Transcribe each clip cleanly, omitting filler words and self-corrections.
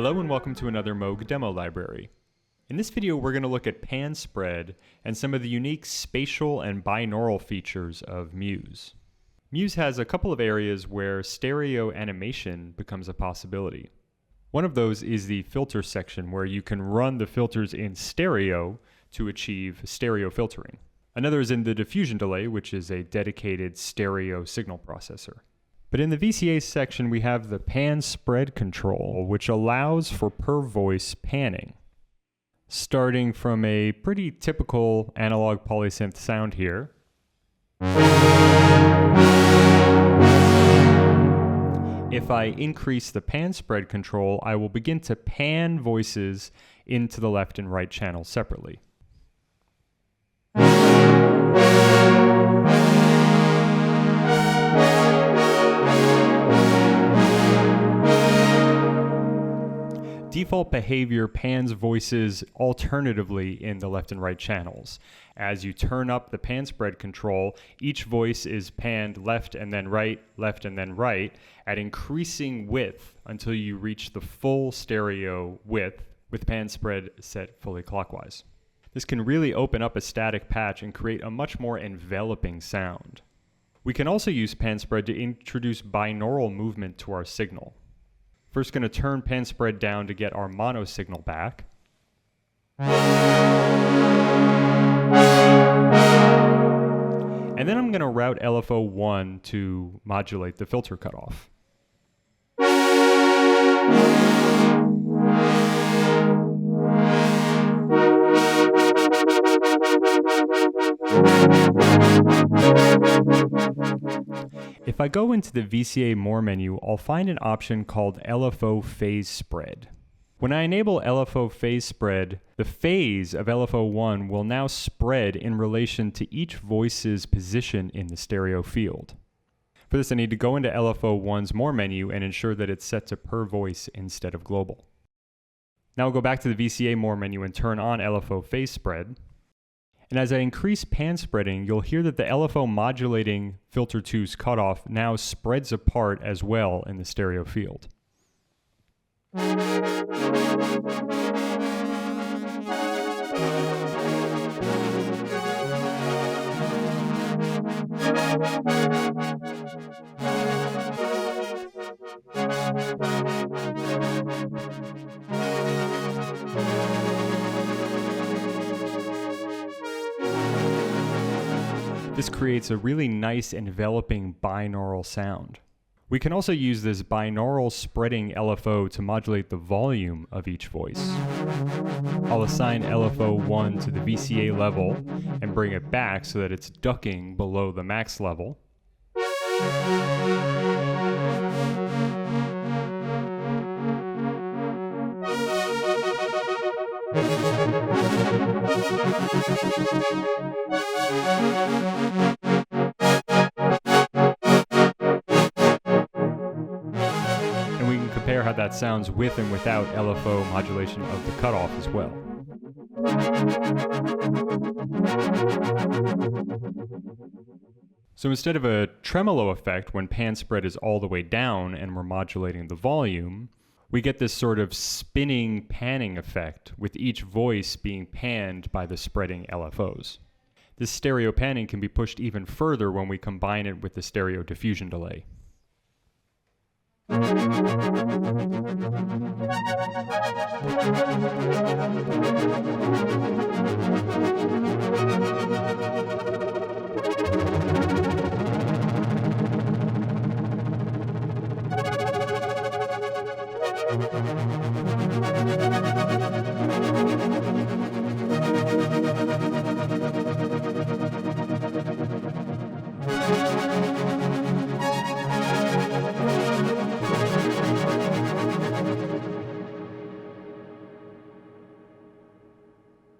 Hello and welcome to another Moog demo library. In this video we're going to look at pan spread and some of the unique spatial and binaural features of Muse. Muse has a couple of areas where stereo animation becomes a possibility. One of those is the filter section where you can run the filters in stereo to achieve stereo filtering. Another is in the diffusion delay, which is a dedicated stereo signal processor. But in the VCA section, we have the pan spread control, which allows for per voice panning. Starting from a pretty typical analog polysynth sound here. If I increase the pan spread control, I will begin to pan voices into the left and right channels separately. Default behavior pans voices alternatively in the left and right channels. As you turn up the pan spread control, each voice is panned left and then right at increasing width until you reach the full stereo width with pan spread set fully clockwise. This can really open up a static patch and create a much more enveloping sound. We can also use pan spread to introduce binaural movement to our signal. First, going to turn pan spread down to get our mono signal back. And then I'm going to route LFO 1 to modulate the filter cutoff. If I go into the VCA More menu, I'll find an option called LFO PHASE SPREAD. When I enable LFO PHASE SPREAD, the phase of LFO 1 will now spread in relation to each voice's position in the stereo field. For this, I need to go into LFO 1's More menu and ensure that it's set to per voice instead of global. Now I'll go back to the VCA More menu and turn on LFO PHASE SPREAD. And as I increase pan spreading, you'll hear that the LFO modulating filter 2's cutoff now spreads apart as well in the stereo field. This creates a really nice enveloping binaural sound. We can also use this binaural spreading LFO to modulate the volume of each voice. I'll assign LFO 1 to the VCA level and bring it back so that it's ducking below the max level. And we can compare how that sounds with and without LFO modulation of the cutoff as well. So instead of a tremolo effect when pan spread is all the way down and we're modulating the volume, we get this sort of spinning panning effect with each voice being panned by the spreading LFOs. This stereo panning can be pushed even further when we combine it with the stereo diffusion delay.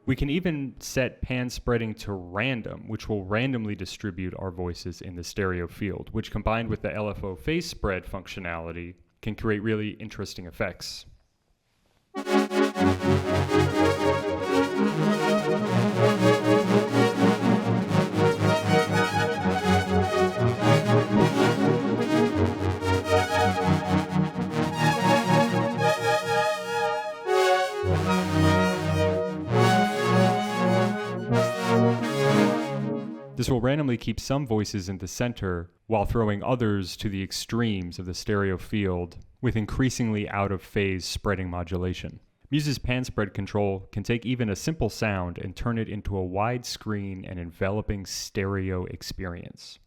We can even set pan spreading to random, which will randomly distribute our voices in the stereo field, which combined with the LFO PHASE SPREAD functionality can create really interesting effects. This will randomly keep some voices in the center while throwing others to the extremes of the stereo field with increasingly out-of-phase spreading modulation. Muse's pan spread control can take even a simple sound and turn it into a widescreen and enveloping stereo experience.